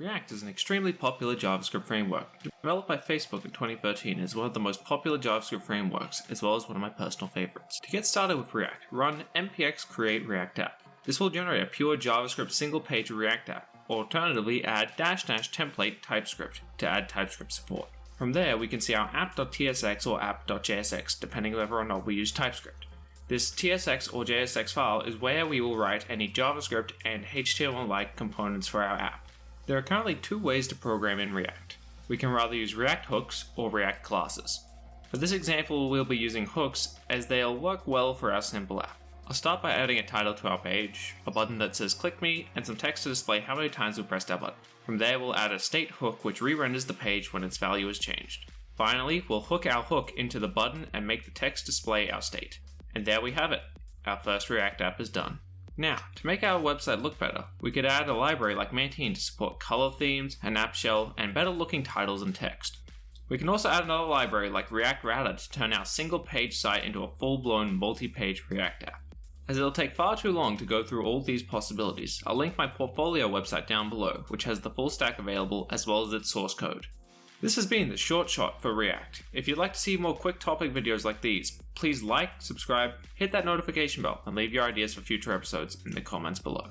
React is an extremely popular JavaScript framework. Developed by Facebook in 2013, it is one of the most popular JavaScript frameworks, as well as one of my personal favorites. To get started with React, run npx create React app. This will generate a pure JavaScript single-page React app. Alternatively, add --template TypeScript to add TypeScript support. From there, we can see our app.tsx or app.jsx, depending whether or not we use TypeScript. This TSX or JSX file is where we will write any JavaScript and HTML-like components for our app. There are currently two ways to program in React. We can rather use React hooks or React classes. For this example, we'll be using hooks as they'll work well for our simple app. I'll start by adding a title to our page, a button that says click me, and some text to display how many times we pressed our button. From there, we'll add a state hook which re-renders the page when its value is changed. Finally, we'll hook our hook into the button and make the text display our state. And there we have it. Our first React app is done. Now, to make our website look better, we could add a library like Mantine to support color themes, an app shell, and better looking titles and text. We can also add another library like React Router to turn our single page site into a full-blown multi-page React app. As it'll take far too long to go through all these possibilities, I'll link my portfolio website down below, which has the full stack available as well as its source code. This has been the short shot for React. If you'd like to see more quick topic videos like these, please like, subscribe, hit that notification bell, and leave your ideas for future episodes in the comments below.